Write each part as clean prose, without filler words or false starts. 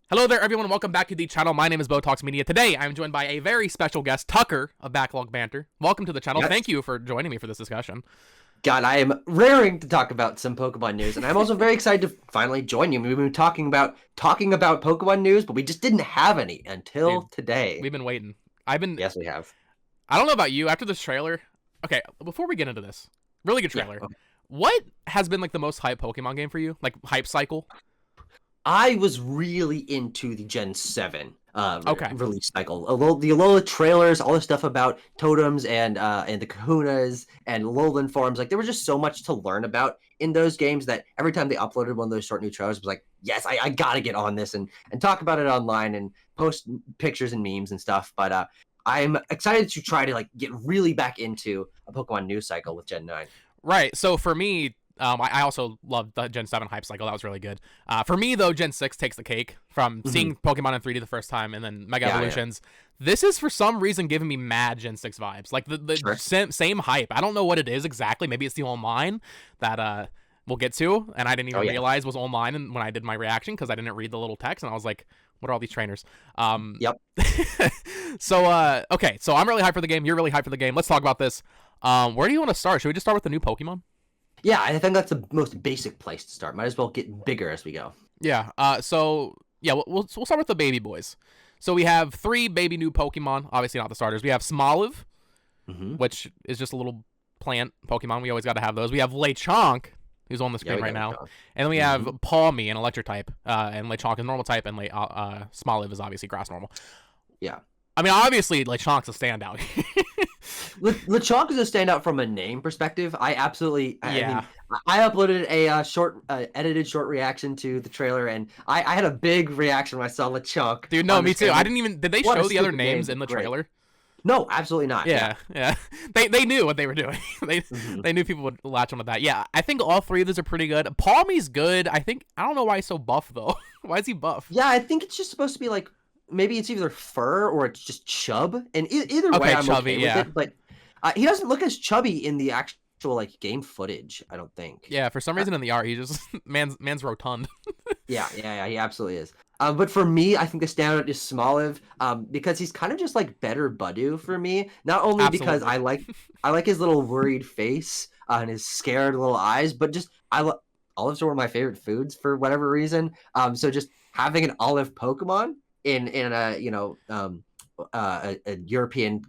Hello there, everyone. Welcome back to the channel. My name is Botox Media. Today, I'm joined by a very special guest, Tucker of Backlog Banter. Welcome to the channel. Yes. Thank you for joining me for this discussion. God, I am raring to talk about some Pokemon news, and I'm also very excited to finally join you. We've been talking about Pokemon news, but we just didn't have any until today. We've been waiting. Yes, we have. I don't know about you. After this trailer, okay, before we get into this, really good trailer. Yeah, okay. What has been like the most hype Pokemon game for you? Like hype cycle? I was really into the Gen 7 Okay. release cycle. The Alola trailers, all the stuff about totems and the kahunas and Alolan forms. Like, there was just so much to learn about in those games that every time they uploaded one of those short new trailers, it was like, yes, I gotta get on this and talk about it online and post pictures and memes and stuff. But I'm excited to try to like get really back into a Pokemon news cycle with Gen 9. Right. So for me, I also loved the Gen 7 hype cycle. That was really good. For me, though, Gen 6 takes the cake from seeing Pokemon in 3D the first time and then Mega Evolutions. Yeah. This is, for some reason, giving me mad Gen 6 vibes. Like, the same hype. I don't know what it is exactly. Maybe it's the online that we'll get to, and I didn't even realize was online when I did my reaction because I didn't read the little text, and I was like, what are all these trainers? Yep. So, okay, so I'm really hyped for the game. You're really hyped for the game. Let's talk about this. Where do you want to start? Should we just start with the new Pokemon? Yeah, I think that's the most basic place to start. Might as well get bigger as we go. Yeah. So yeah, we'll start with the baby boys. So we have 3 baby new Pokemon. Obviously not the starters. We have Smoliv, which is just a little plant Pokemon. We always got to have those. We have Lechonk, who's on the screen right now, and then we have Palmy, an electric type, and Lechonk is normal type, and Smoliv is obviously grass normal. Yeah. I mean, obviously Lechonk's a standout. Lechonk is a standout from a name perspective. I uploaded a edited short reaction to the trailer, and I had a big reaction when I saw Lechonk. Dude, no, me too. I didn't even. Did they show the other names in the trailer? No, absolutely not. Yeah. They knew what they were doing. They knew people would latch onto that. Yeah, I think all 3 of these are pretty good. Palmy's good. I don't know why he's so buff though. Why is he buff? Yeah, I think it's just supposed to be like maybe it's either fur or it's just chub. And either way, I'm chubby, okay with it. But he doesn't look as chubby in the actual like game footage, I don't think. Yeah, for some reason in the art, he just man's rotund. Yeah, he absolutely is. But for me, I think the standout is Smoliv, because he's kind of just like better Budew for me. Not only because I like his little worried face and his scared little eyes, but just olives are one of my favorite foods for whatever reason. So just having an olive Pokemon in a European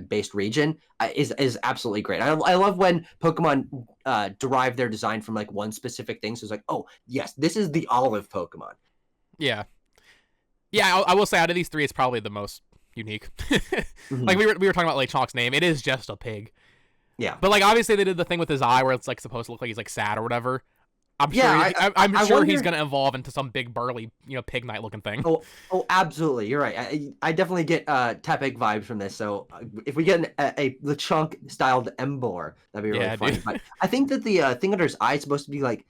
based region is absolutely great. I love when Pokemon derive their design from like one specific thing. So it's like, oh yes, this is the olive Pokemon. Yeah. I will say out of these 3, it's probably the most unique. Like we were talking about Lechonk's name. It is just a pig. Yeah. But like obviously they did the thing with his eye where it's like supposed to look like he's like sad or whatever. I'm sure. I'm sure he's gonna evolve into some big burly, pig knight looking thing. Oh, absolutely. You're right. I definitely get Tepig vibes from this. So if we get a Lechonk styled Emboar, that'd be really fun. But I think that the thing under his eye is supposed to be like,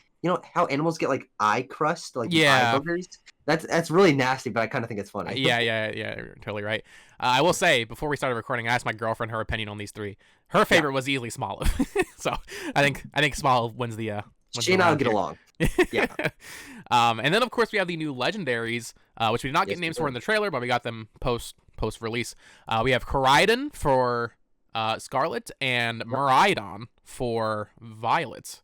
how animals get like eye crust, like eye boogers. That's really nasty, but I kind of think it's funny. Yeah. You're totally right. I will say before we started recording, I asked my girlfriend her opinion on these 3. Her favorite was easily Smoliv. So I think Smoliv wins the. She and I'll get along. Yeah. And then of course we have the new Legendaries, which we did not get names for in the trailer, but we got them post release. We have Koraidon for Scarlet and Miraidon for Violet.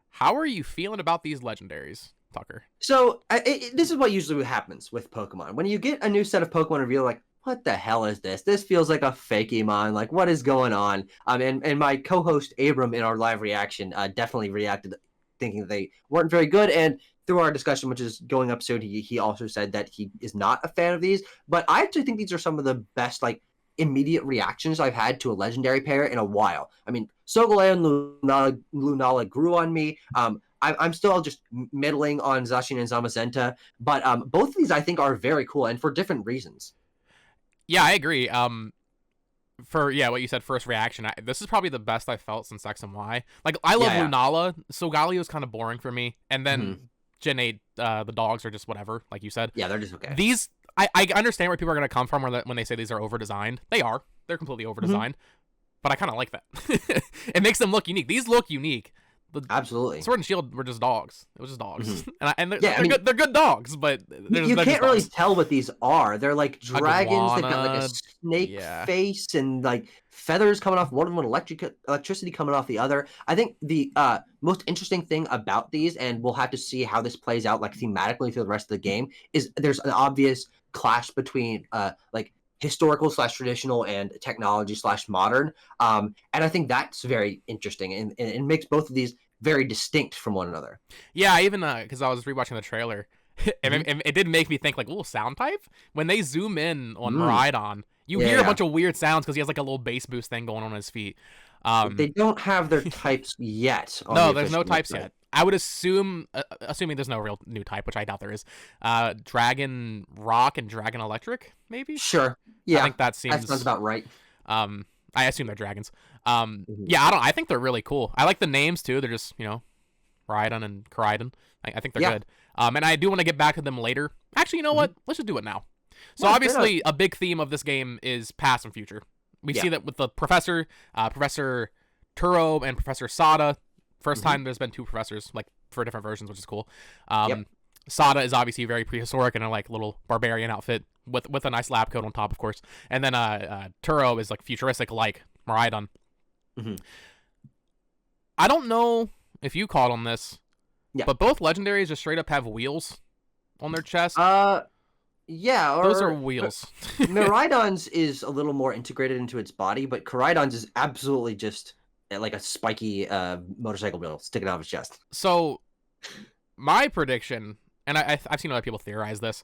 How are you feeling about these Legendaries, Tucker? So this is what usually happens with Pokemon. When you get a new set of Pokemon reveal, like, what the hell is this? This feels like a Fakemon. Like, what is going on? And my co-host Abram in our live reaction definitely reacted thinking that they weren't very good, and through our discussion, which is going up soon, he also said that he is not a fan of these. But I actually think these are some of the best like immediate reactions I've had to a legendary pair in a while. I mean, Solgaleo and Lunala grew on me. I'm still just middling on Zacian and Zamazenta, but both of these I think are very cool and for different reasons. Yeah, I agree. For what you said, first reaction, this is probably the best I felt since X and Y. Like, I love Lunala. Solgaleo is kind of boring for me, and then Gen 8, the dogs are just whatever, like you said. Yeah, they're just okay. These, I understand where people are going to come from when they say these are over-designed. They're completely over-designed, but I kind of like that. It makes them look unique. These look unique. Absolutely. Sword and Shield were just dogs. It was just dogs, and they're, Yeah, I mean, good. They're good dogs, but you they're can't just really dogs. tell what these are. They're like dragons. They've got like a Iguana, snake yeah. face and like feathers coming off one of them, electricity coming off the other. I think the most interesting thing about these, and we'll have to see how this plays out like thematically through the rest of the game, is there's an obvious clash between like historical / traditional and technology / modern. And I think that's very interesting, and it makes both of these very distinct from one another. Yeah, I even because I was rewatching the trailer, Mhm. it did make me think like, "Ooh, sound type." When they zoom in on Mm. Miraidon, you Yeah, hear a yeah. bunch of weird sounds because he has like a little bass boost thing going on his feet. They don't have their types yet on the No, there's no official types website. yet. I would assume, assuming there's no real new type, which I doubt there is. Dragon Rock and Dragon Electric, maybe. Sure. I Yeah, think that that sounds seems. about right. I assume they're dragons. Mhm. Yeah, I don't. I think they're really cool. I like the names too. They're just Rhydon and Koraidon. I think they're Yeah. good. And I do want to get back to them later. Actually, you know what? Let's just do it now. So Yeah, fair enough. obviously, a big theme of this game is past and future. We Yeah. see that with the professor, Professor Turo, and Professor Sada. First Mhm. time there's been two professors, like for different versions, which is cool. Um, Yep. Sada is obviously very prehistoric in a like little barbarian outfit with a nice lab coat on top, of course. And then Turo is like futuristic, like Miraidon. Mhm. I don't know if you caught on this, Yeah. but both legendaries just straight up have wheels on their chest. Yeah, or Those are wheels. Miraidon's is a little more integrated into its body, but Koraidon's is absolutely just like a spiky motorcycle wheel sticking out of its chest. So, my prediction, and I've seen other people theorize this.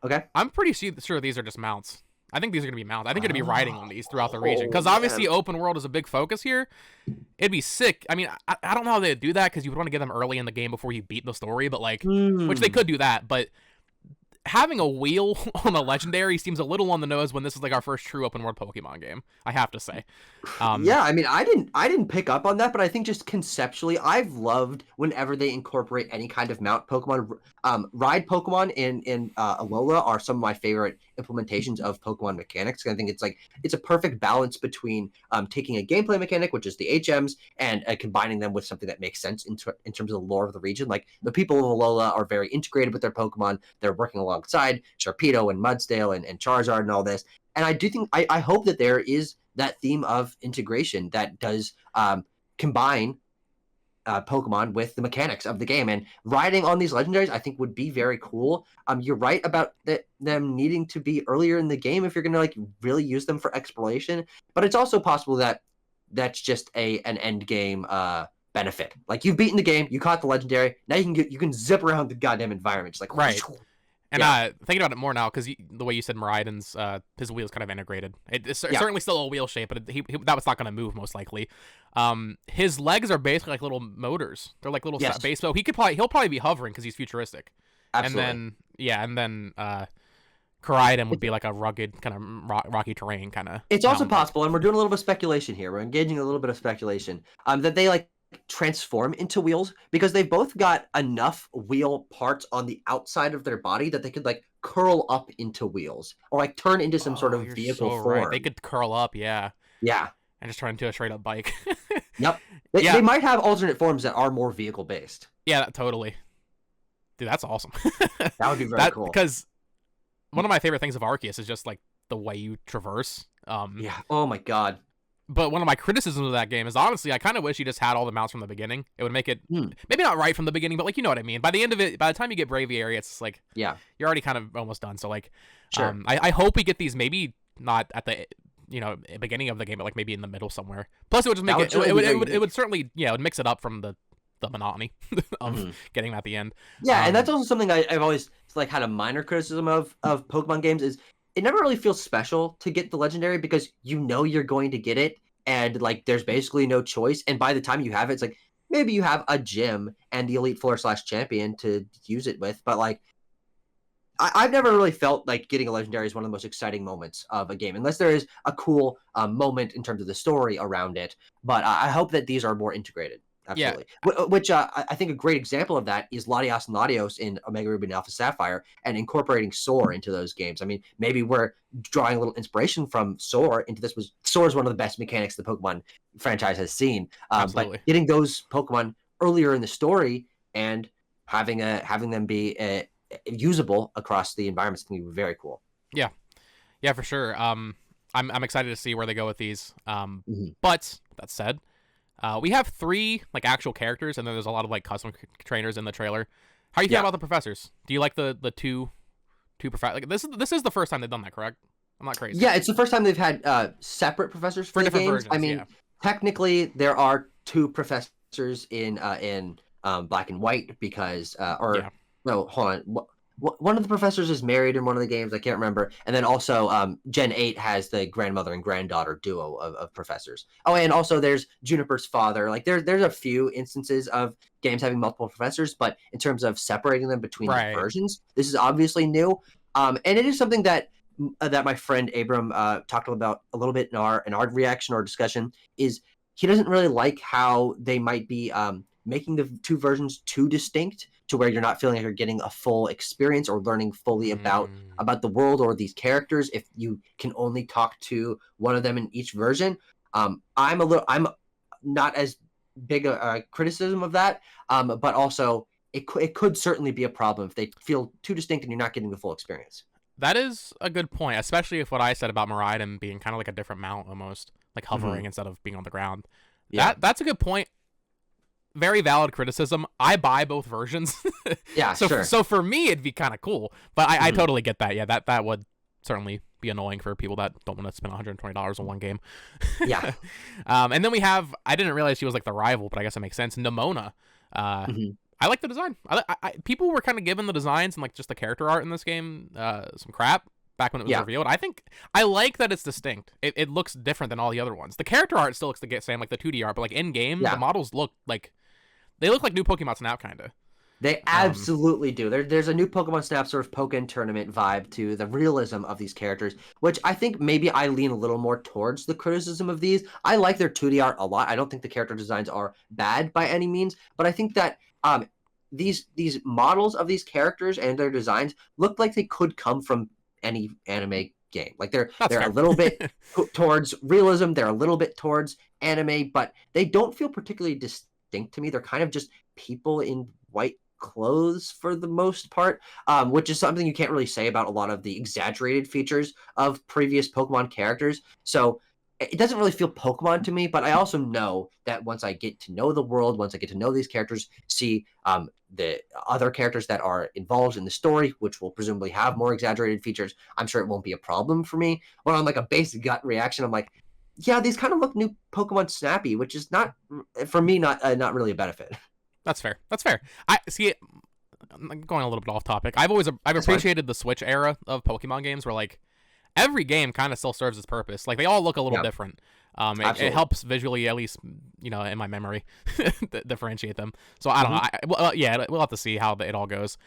Okay. I'm pretty sure these are just mounts. I think these are going to be mounts. I think you're going to be riding on these throughout the region. Because obviously, open world is a big focus here. It'd be sick. I mean, I don't know how they'd do that because you would want to get them early in the game before you beat the story, but like, which they could do that. But having a wheel on a legendary seems a little on the nose when this is like our first true open world Pokemon game, I have to say. Yeah, I mean, I didn't pick up on that, but I think just conceptually, I've loved whenever they incorporate any kind of mount Pokemon. Ride Pokemon in Alola are some of my favorite implementations of Pokemon mechanics. I think it's a perfect balance between taking a gameplay mechanic, which is the HMs, and combining them with something that makes sense in terms of the lore of the region. Like the people of Alola are very integrated with their Pokemon. They're working alongside Sharpedo and Mudsdale and Charizard and all this. And I do think I hope that there is that theme of integration that does combine Pokemon with the mechanics of the game. And riding on these legendaries, I think, would be very cool. You're right about them needing to be earlier in the game if you're going to like really use them for exploration. But it's also possible that that's just an end game benefit. Like you've beaten the game, you caught the legendary, now you can zip around the goddamn environment, just like Right. And Yeah. thinking about it more now, because the way you said Miraidon's, his wheel's kind of integrated. It's Yeah. certainly still a wheel shape, but that was not going to move most likely. His legs are basically like little motors. They're like little Yes. base. So he'll probably be hovering because he's futuristic. Absolutely. And then Koraidon would be like a rugged kind of rocky terrain kind of. It's also possible, and we're doing a little bit of speculation here. We're engaging a little bit of speculation. That they like transform into wheels because they've both got enough wheel parts on the outside of their body that they could like curl up into wheels or like turn into some sort of You're vehicle so form. right. They could curl up, yeah, Yeah. and just turn into a straight up bike. Yep. Yeah. They might have alternate forms that are more vehicle based. Yeah, totally. Dude, that's awesome. That would be very cool. Because one of my favorite things of Arceus is just like the way you traverse. Yeah. Oh my god. But one of my criticisms of that game is honestly, I kind of wish you just had all the mounts from the beginning. It would make it maybe not right from the beginning, but like you know what I mean. By the end of it, by the time you get Braviary, it's like Yeah. you're already kind of almost done. So like, Sure. I hope we get these maybe not at the beginning of the game, but like maybe in the middle somewhere. Plus, it would just make it would certainly it would mix it up from the monotony of getting them at the end. Yeah, and that's also something I've always like had a minor criticism of Pokemon games is it never really feels special to get the legendary because you know you're going to get it and like there's basically no choice. And by the time you have it, it's like maybe you have a gym and the Elite Four / champion to use it with, but like I've never really felt like getting a legendary is one of the most exciting moments of a game, unless there is a cool moment in terms of the story around it. But I hope that these are more integrated. Absolutely. Yeah. Which I think a great example of that is Latios and Latios in Omega Ruby and Alpha Sapphire and incorporating Soar into those games. I mean, maybe we're drawing a little inspiration from Soar into this. Soar is one of the best mechanics the Pokemon franchise has seen. But getting those Pokemon earlier in the story and having them be usable across the environments can be very cool. Yeah, for sure. I'm excited to see where they go with these. Mhm. But that said, we have 3 like actual characters, and then there's a lot of like custom trainers in the trailer. How are you feeling about the professors? Do you like the two professors? Like this is the first time they've done that, correct? I'm not crazy. Yeah, it's the first time they've had separate professors for the different games. versions. I mean, Yeah. technically there are 2 professors in Black and White because Yeah. no, hold on. One of the professors is married in one of the games. I can't remember. And then also, Gen 8 has the grandmother and granddaughter duo of professors. Oh, and also there's Juniper's father. Like there's a few instances of games having multiple professors, but in terms of separating them between the Right. versions, this is obviously new. And it is something that my friend Abram talked about a little bit in our reaction or discussion. Is he doesn't really like how they might be making the 2 versions too distinct to where you're not feeling like you're getting a full experience or learning fully about Mm. the world or these characters if you can only talk to one of them in each version. I'm not as big a criticism of that, but also it could certainly be a problem if they feel too distinct and you're not getting the full experience. That is a good point, especially if what I said about Miraidon being kind of like a different mount almost, like hovering instead of being on the ground. Yeah. That's a good point. Very valid criticism. I buy both versions. Yeah, sure. So for me, it'd be kind of cool. But I totally get that. Yeah, that would certainly be annoying for people that don't want to spend $120 on one game. Yeah. And then we have, I didn't realize she was like the rival, but I guess it makes sense. Nimona. I like the design. People were kind of giving the designs and like just the character art in this game some crap back when it was revealed. I like that it's distinct. It looks different than all the other ones. The character art still looks the same, like the 2D art, but like in game, the models look like new Pokemon Snap kind of. They absolutely do. There's a new Pokemon Snap sort of Pokken tournament vibe to the realism of these characters, which I think maybe I lean a little more towards the criticism of these. I like their 2D art a lot. I don't think the character designs are bad by any means, but I think that these models of these characters and their designs look like they could come from any anime game. Like they're a little bit towards realism, they're a little bit towards anime, but they don't feel particularly distinct to me. They're kind of just people in white clothes for the most part, which is something you can't really say about a lot of the exaggerated features of previous Pokemon characters. So it doesn't really feel Pokemon to me, but I also know that once I get to know the world, once I get to know these characters, see the other characters that are involved in the story, which will presumably have more exaggerated features, I'm sure it won't be a problem for me. Or on like a basic gut reaction, I'm like, yeah, these kind of look new Pokemon Snappy, which is not, for me, not really a benefit. That's fair. I see. I'm going a little bit off topic. I've appreciated the Switch era of Pokemon games where like every game kind of still serves its purpose. Like they all look a little different. It helps visually, at least in my memory, differentiate them. So I don't know. We'll have to see how it all goes.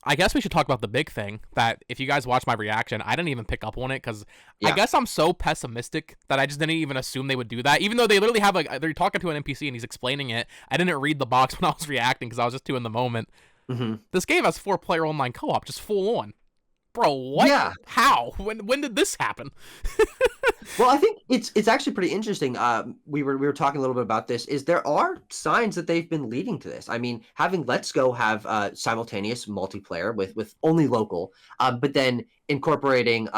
I guess we should talk about the big thing that if you guys watch my reaction, I didn't even pick up on it because I guess I'm so pessimistic that I just didn't even assume they would do that. Even though they literally have they're talking to an NPC and he's explaining it. I didn't read the box when I was reacting because I was just too in the moment. This game has 4-player online co-op, just full on. Bro, what? Yeah. How? When did this happen? Well, I think it's actually pretty interesting. We were talking a little bit about this. Is there are signs that they've been leading to this. I mean, having Let's Go have simultaneous multiplayer with only local, but then incorporating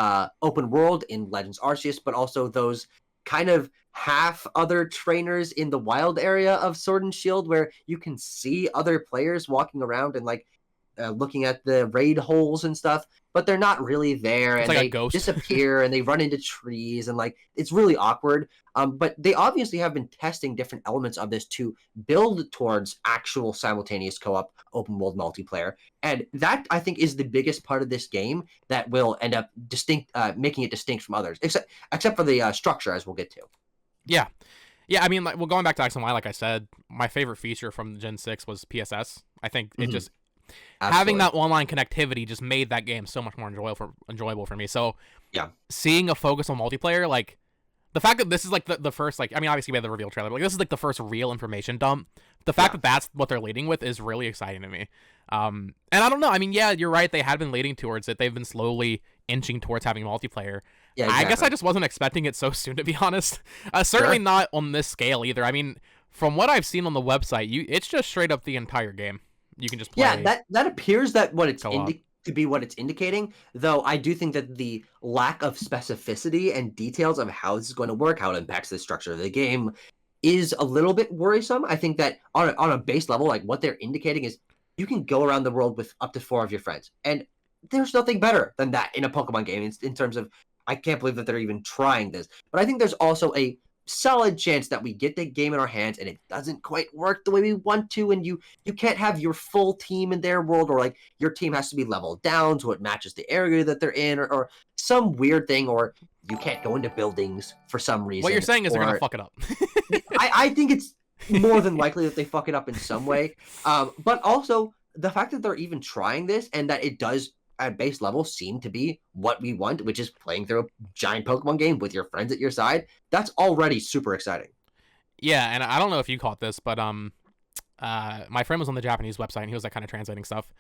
open world in Legends Arceus, but also those kind of half other trainers in the wild area of Sword and Shield, where you can see other players walking around and like looking at the raid holes and stuff, but they're not really there, It's and like a they ghost. disappear and they run into trees, and like it's really awkward. But they obviously have been testing different elements of this to build towards actual simultaneous co-op open world multiplayer, and that I think is the biggest part of this game that will end up making it distinct from others, except for the structure, as we'll get to. Yeah. I mean, like, well, going back to X and Y, like I said, my favorite feature from Gen 6 was PSS. I think it just having that online connectivity just made that game so much more enjoyable for me. So seeing a focus on multiplayer, like the fact that this is like the first, like, I mean, obviously we had the reveal trailer, but like this is like the first real information dump. The fact that that's what they're leading with is really exciting to me. And I don't know. I mean, yeah, you're right. They had been leading towards it. They've been slowly inching towards having multiplayer. Yeah, exactly. I guess I just wasn't expecting it so soon, to be honest. Certainly not on this scale either. I mean, From what I've seen on the website, it's just straight up the entire game. You can just play. Yeah, that appears that what it's Co-op. to be what it's indicating. Though I do think that the lack of specificity and details of how this is going to work, how it impacts the structure of the game, is a little bit worrisome. I think that on a base level, like what they're indicating is you can go around the world with up to 4 of your friends, and there's nothing better than that in a Pokemon game in terms of. I can't believe that they're even trying this, but I think there's also a solid chance that we get the game in our hands and it doesn't quite work the way we want to, and you can't have your full team in their world, or like your team has to be leveled down so it matches the area that they're in, or some weird thing, or you can't go into buildings for some reason. What you're saying is they're gonna fuck it up. I think it's more than likely that they fuck it up in some way, but also the fact that they're even trying this and that it does at base level seem to be what we want, which is playing through a giant Pokemon game with your friends at your side. That's already super exciting. Yeah, and I don't know if you caught this, but my friend was on the Japanese website and he was like kind of translating stuff.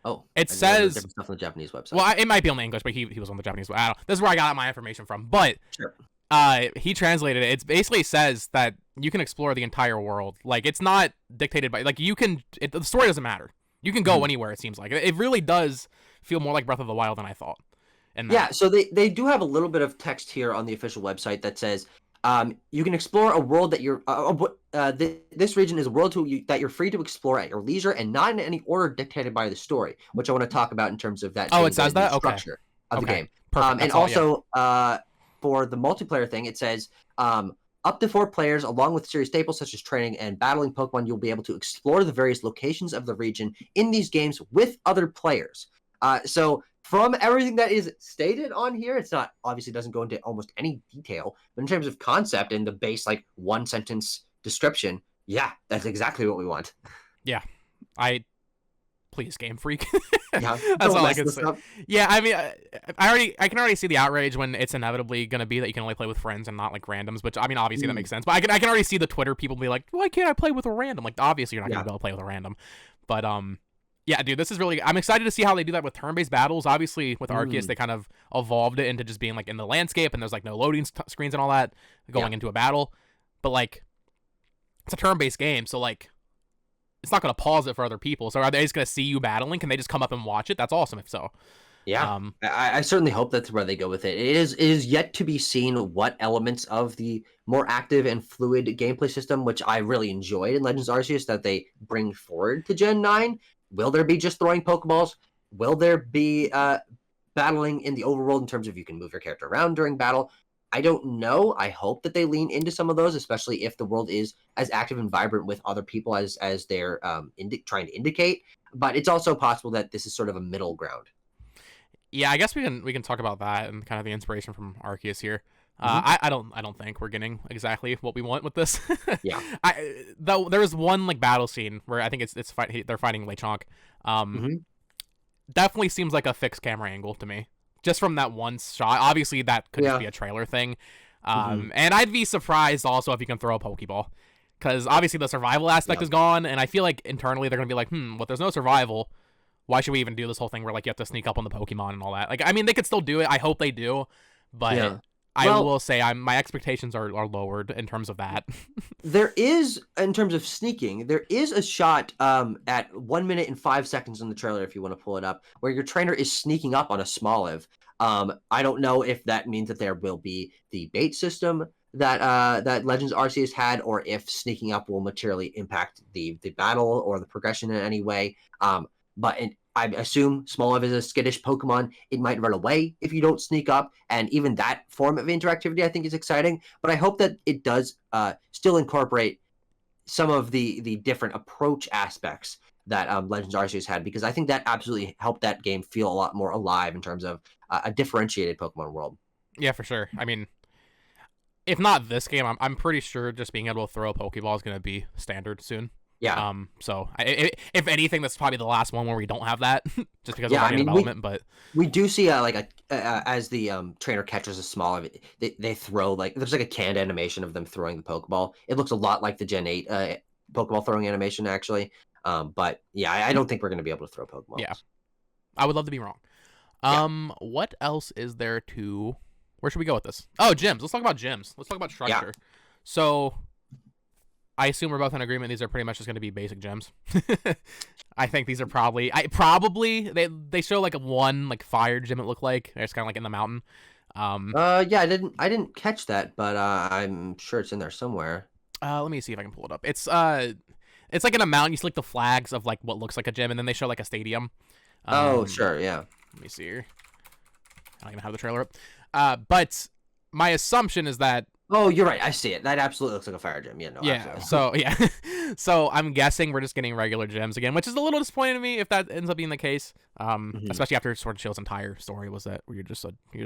Oh, it says different stuff on the Japanese website. Well, it might be on the English, but he was on the Japanese. I don't know. This is where I got my information from. But sure. He translated it. It basically says that you can explore the entire world. Like, it's not dictated by, like, the story doesn't matter. You can go anywhere, it seems like. It really does feel more like Breath of the Wild than I thought. Yeah, so they do have a little bit of text here on the official website that says you can explore a world that you're this region is a world that you're free to explore at your leisure and not in any order dictated by the story, which I want to talk about in terms of that. Oh, it says that? Okay. Structure of the game. Perfect. And also for the multiplayer thing, it says up to 4 players, along with series staples such as training and battling Pokemon, you'll be able to explore the various locations of the region in these games with other players. So from everything that is stated on here, it's not obviously doesn't go into almost any detail, but in terms of concept and the base like 1-sentence description, yeah, that's exactly what we want. Yeah, please, Game Freak. Yeah, that's all I can say. Yeah, I mean, I can already see the outrage when it's inevitably going to be that you can only play with friends and not like randoms. Which I mean, obviously that makes sense. But I can already see the Twitter people be like, "Why can't I play with a random?" Like, obviously you're not going to be able to play with a random. But yeah, dude, this is really. I'm excited to see how they do that with turn-based battles. Obviously, with Arceus, they kind of evolved it into just being like in the landscape, and there's like no loading screens and all that going into a battle. But like, it's a turn-based game, so like, it's not going to pause it for other people. So are they just going to see you battling? Can they just come up and watch it? That's awesome if so. Yeah, I certainly hope that's where they go with it. It is yet to be seen what elements of the more active and fluid gameplay system, which I really enjoyed in Legends Arceus, that they bring forward to Gen 9. Will there be just throwing Pokeballs? Will there be battling in the overworld in terms of you can move your character around during battle? I don't know. I hope that they lean into some of those, especially if the world is as active and vibrant with other people as they're trying to indicate. But it's also possible that this is sort of a middle ground. Yeah, I guess we can talk about that and kind of the inspiration from Arceus here. I don't think we're getting exactly what we want with this. Yeah. Though there was one like battle scene where I think they're fighting Lechonk. Definitely seems like a fixed camera angle to me, just from that one shot. Obviously, that could just be a trailer thing. And I'd be surprised also if you can throw a Pokeball, because obviously the survival aspect is gone, and I feel like internally they're gonna be like, well, there's no survival. Why should we even do this whole thing where like you have to sneak up on the Pokemon and all that? Like, I mean, they could still do it. I hope they do, but I will say my expectations are lowered in terms of that. There is, in terms of sneaking, there is a shot at 1 minute and 5 seconds in the trailer, if you want to pull it up, where your trainer is sneaking up on a Smoliv. I don't know if that means that there will be the bait system that Legends Arceus had, or if sneaking up will materially impact the battle or the progression in any way. But I assume Smoliv is a skittish Pokemon. It might run away if you don't sneak up, and even that form of interactivity I think is exciting. But I hope that it does still incorporate some of the different approach aspects that Legends Arceus had, because I think that absolutely helped that game feel a lot more alive in terms of a differentiated Pokemon world. Yeah, for sure. I mean, if not this game, I'm pretty sure just being able to throw a Pokeball is going to be standard soon. Yeah. So if anything, that's probably the last one where we don't have that, just because of development. But we do see as the trainer catches a small, they throw there's like a canned animation of them throwing the Pokeball. It looks a lot like the Gen 8 Pokeball throwing animation actually. But yeah, I don't think we're going to be able to throw Pokemon. Yeah, I would love to be wrong. What else is there to? Where should we go with this? Oh, gyms. Let's talk about gyms. Let's talk about structure. Yeah. So, I assume we're both in agreement. These are pretty much just going to be basic gyms. I think these are probably they show like one like fire gym. It looked like it's kind of like in the mountain. Yeah, I didn't catch that, but I'm sure it's in there somewhere. Let me see if I can pull it up. It's like in a mountain. You see like the flags of like what looks like a gym, and then they show like a stadium. Oh, sure, yeah. Let me see here. I don't even have the trailer up. But my assumption is that. Oh, you're right. I see it. That absolutely looks like a fire gym. Yeah, no. Yeah. Absolutely. So yeah. So I'm guessing we're just getting regular gyms again, which is a little disappointing to me if that ends up being the case. Especially after Sword and Shield's entire story was that you're just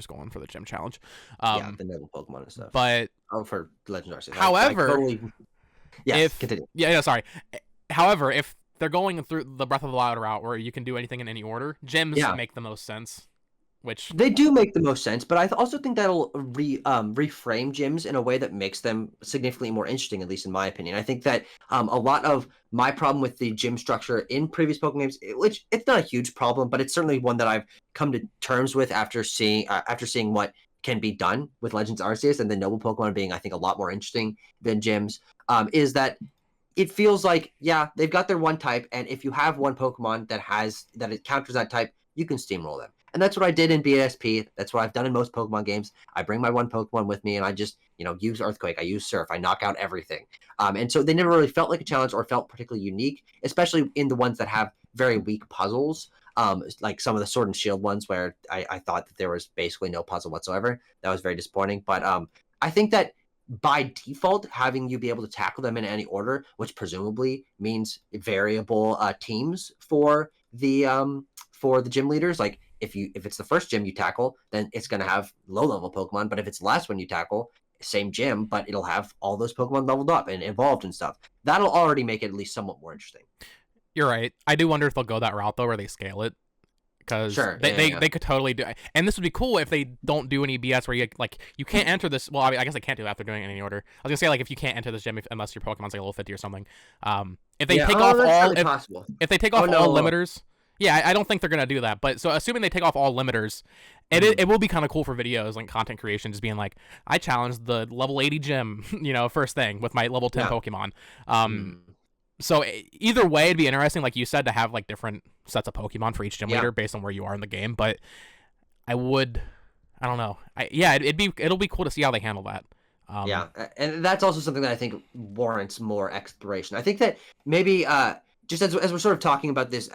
going for the gym challenge. Yeah, the noble Pokemon and stuff. But for Legendaries. However, totally... yes. Continue. Yeah. Sorry. However, if they're going through the Breath of the Wild route where you can do anything in any order, gyms make the most sense. Which they do make the most sense, but I also think that'll reframe gyms in a way that makes them significantly more interesting, at least in my opinion. I think that a lot of my problem with the gym structure in previous Pokemon games, which it's not a huge problem, but it's certainly one that I've come to terms with after seeing what can be done with Legends Arceus and the noble Pokemon being, I think, a lot more interesting than gyms, is that it feels like, yeah, they've got their one type, and if you have one Pokemon that it counters that type, you can steamroll them. And that's what I did in BSP. That's what I've done in most Pokemon games. I bring my one Pokemon with me, and I just, use Earthquake. I use Surf. I knock out everything. And so they never really felt like a challenge or felt particularly unique, especially in the ones that have very weak puzzles, like some of the Sword and Shield ones where I thought that there was basically no puzzle whatsoever. That was very disappointing. But I think that by default, having you be able to tackle them in any order, which presumably means variable teams for the gym leaders, like if it's the first gym you tackle, then it's going to have low-level Pokemon. But if it's the last one you tackle, same gym, but it'll have all those Pokemon leveled up and evolved and stuff. That'll already make it at least somewhat more interesting. You're right. I do wonder if they'll go that route, though, where they scale it. Because they could totally do it. And this would be cool if they don't do any BS where you can't enter this. Well, I guess they can't do that if they're doing it in any order. I was going to say, like, if you can't enter this gym unless your Pokemon's like a level 50 or something. If they take off all... If they take off all limiters... Yeah, I don't think they're gonna do that. But so assuming they take off all limiters, it will be kind of cool for videos like content creation, just being like, I challenged the level 80 gym, first thing with my level 10 Pokemon. So either way, it'd be interesting, like you said, to have like different sets of Pokemon for each gym leader based on where you are in the game. But I don't know. It'll be cool to see how they handle that. And that's also something that I think warrants more exploration. I think that maybe just as we're sort of talking about this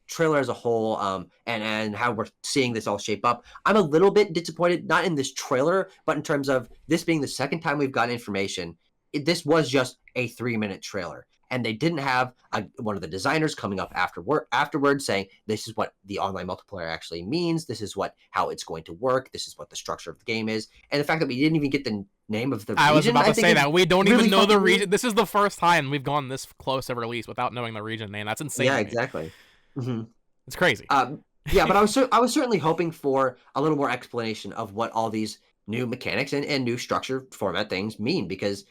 trailer as a whole, and how we're seeing this all shape up, I'm a little bit disappointed, not in this trailer, but in terms of this being the second time we've gotten information. This was just a 3-minute trailer, and they didn't have one of the designers coming up afterwards saying, this is what the online multiplayer actually means, this is how it's going to work, this is what the structure of the game is. And the fact that we didn't even get the name of the region, I was about to say that we don't really even know the region. This is the first time we've gone this close to release without knowing the region name. That's insane. Yeah, exactly. It's crazy. Yeah, but I was certainly hoping for a little more explanation of what all these new mechanics and new structure format things mean, because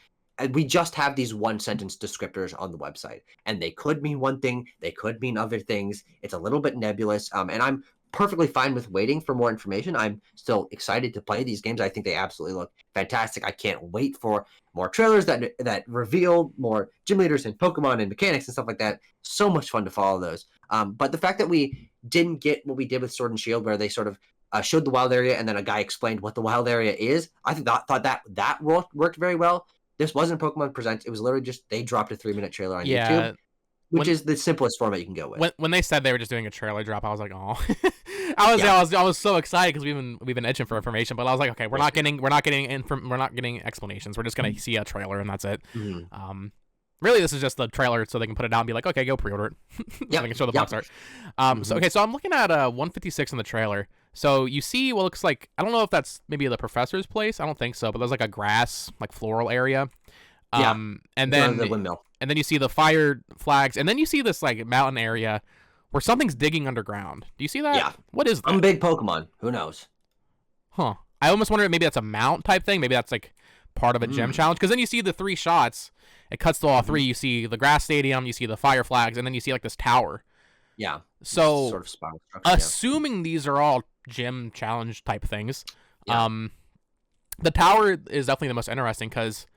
we just have these one-sentence descriptors on the website, and they could mean one thing, they could mean other things. It's a little bit nebulous, and I'm perfectly fine with waiting for more information. I'm still excited to play these games. I think they absolutely look fantastic. I can't wait for more trailers that reveal more gym leaders and Pokemon and mechanics and stuff like that. So much fun to follow those. But the fact that we didn't get what we did with Sword and Shield, where they sort of showed the wild area and then a guy explained what the wild area is, I thought that worked very well. This wasn't Pokemon Presents. It was literally just they dropped a 3-minute trailer on YouTube, which is the simplest format you can go with. When they said they were just doing a trailer drop, I was like, oh, I was so excited because we've been itching for information. But I was like, okay, we're not getting explanations. We're just gonna see a trailer and that's it. Really, this is just the trailer so they can put it out and be like, okay, go pre-order it. So they can show the box art. So I'm looking at 156 in the trailer. So you see what looks like, I don't know if that's maybe the professor's place. I don't think so, but there's like a grass, like floral area. And then the windmill. And then you see the fire flags, and then you see this like mountain area where something's digging underground. Do you see that? Yeah. What is that? I'm a big Pokemon. Who knows? Huh. I almost wonder if maybe that's a mount type thing. Maybe that's like part of a gym challenge. Because then you see the 3 shots. It cuts to all 3. You see the grass stadium, you see the fire flags, and then you see like this tower. Yeah. So sort of spiral structure, assuming these are all gym challenge type things, the tower is definitely the most interesting because,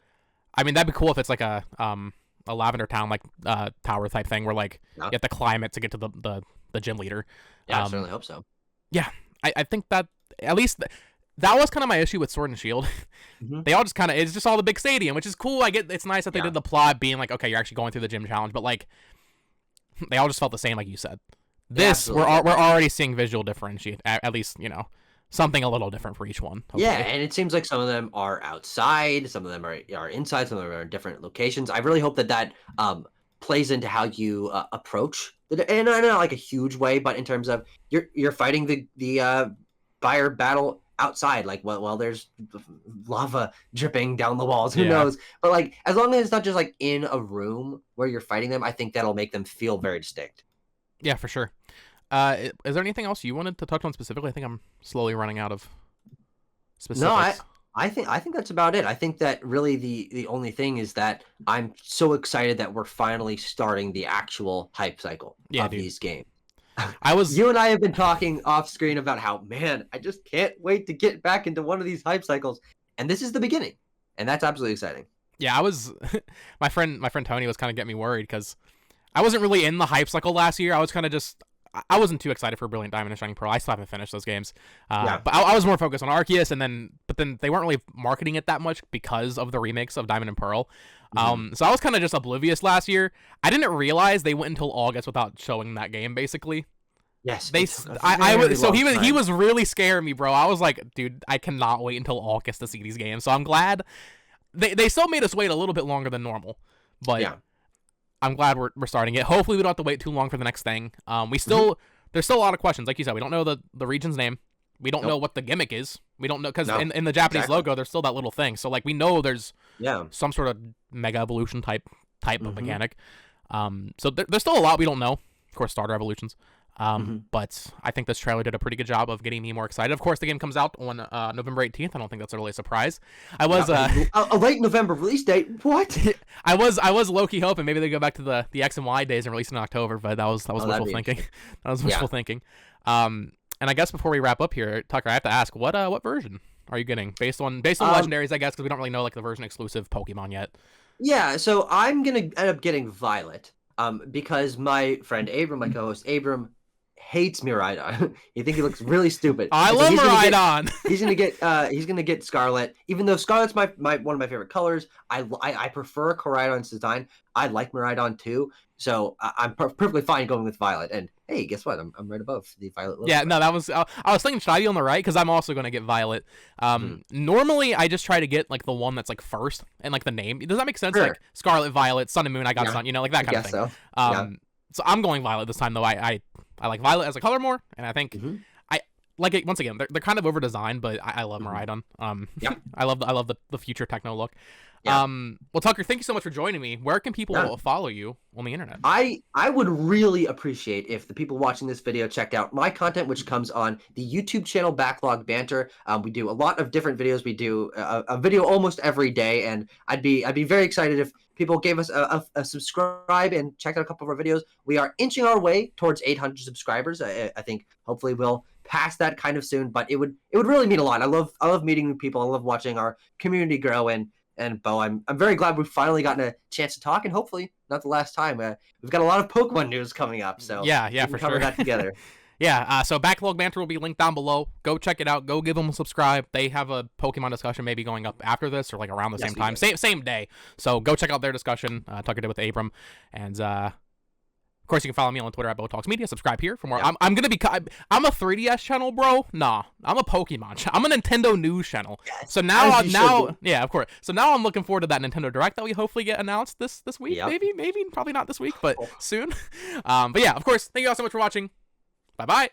I mean, that'd be cool if it's like a a Lavender Town like tower type thing where like Yeah. you have to climb it to get to the gym leader. Yeah, I certainly hope so. Yeah, I think that at least that was kind of my issue with Sword and Shield. Mhm. They all just kind of, it's just all the big stadium, which is cool. I get, it's nice that they did the plot being like, okay, you're actually going through the gym challenge, but like they all just felt the same, like you said. This we're already seeing visual differentiate, at least, you know, something a little different for each one. Hopefully. Yeah, and it seems like some of them are outside, some of them are inside, some of them are in different locations. I really hope that plays into how you approach and not like a huge way, but in terms of you're fighting the fire battle outside, like well there's lava dripping down the walls, who knows, but like as long as it's not just like in a room where you're fighting them, I think that'll make them feel very distinct. Yeah, for sure. Is there anything else you wanted to touch on specifically? I think I'm slowly running out of specifics. No, I think that's about it. I think that really the only thing is that I'm so excited that we're finally starting the actual hype cycle of these games. You and I have been talking off screen about how, man, I just can't wait to get back into one of these hype cycles, and this is the beginning, and that's absolutely exciting. Yeah, I was my friend Tony was kind of getting me worried because I wasn't really in the hype cycle last year. I was kind of just, I wasn't too excited for Brilliant Diamond and Shining Pearl. I still haven't finished those games, but I was more focused on Arceus, but then they weren't really marketing it that much because of the remakes of Diamond and Pearl. So I was kind of just oblivious last year. I didn't realize they went until August without showing that game, basically. Yes, he was really scaring me, bro. I was like, dude, I cannot wait until August to see these games. So I'm glad they still made us wait a little bit longer than normal, but I'm glad we're starting it. Hopefully we don't have to wait too long for the next thing. There's still a lot of questions, like you said. We don't know the region's name. We don't know what the gimmick is. We don't know because in the Japanese logo there's still that little thing. So like we know there's some sort of mega evolution type of mechanic. So there's still a lot we don't know. Of course, starter evolutions. But I think this trailer did a pretty good job of getting me more excited. Of course, the game comes out on November 18th. I don't think that's really a surprise. I was a late November release date. What? I was low-key hoping maybe they go back to the X and Y days and release in October, but that was wishful thinking. That was wishful thinking. And I guess before we wrap up here, Tucker, I have to ask, what version are you getting based on Legendaries? I guess because we don't really know like the version exclusive Pokemon yet. Yeah, so I'm gonna end up getting Violet. Because my friend Abram, my co-host Abram, hates Miraidon. He thinks he looks really stupid. I love Miraidon. He's gonna get Scarlet, even though Scarlet's my one of my favorite colors. I prefer Koraidon's design. I like Miraidon too, so I'm perfectly fine going with Violet. And hey, guess what? I'm right above the Violet logo. Yeah, no, that was I was thinking should I be on the right because I'm also gonna get Violet. Normally I just try to get like the one that's like first and like the name. Does that make sense? Sure. Like Scarlet, Violet, Sun and Moon. I got Sun. You know, like that kind of thing. So. So I'm going Violet this time though. I like Violet as a color more, and I think I like it. Once again, they're kind of over designed, but I love Miraidon. I love the future techno look. Well, Tucker, thank you so much for joining me. Where can people follow you on the internet? I would really appreciate if the people watching this video checked out my content, which comes on the YouTube channel Backlog Banter. We do a lot of different videos. We do a video almost every day, and I'd be very excited if people gave us a subscribe and checked out a couple of our videos. We are inching our way towards 800 subscribers. I think hopefully we'll pass that kind of soon, but it would really mean a lot. I love meeting new people. I love watching our community grow. And Bo, I'm very glad we've finally gotten a chance to talk, and hopefully not the last time. We've got a lot of Pokemon news coming up, so yeah, we can for cover sure. that together. So Backlog Banter will be linked down below. Go check it out. Go give them a subscribe. They have a Pokemon discussion maybe going up after this or like around the same time, same day. So go check out their discussion. Tucker did with Abram, and of course you can follow me on Twitter at BoTalksMedia. Subscribe here for more. I'm a 3DS channel, bro. Nah, I'm a Pokemon. I'm a Nintendo news channel. Yes, so now yeah, of course. So now I'm looking forward to that Nintendo Direct that we hopefully get announced this week. Maybe probably not this week, but soon. But yeah, of course. Thank you all so much for watching. Bye-bye.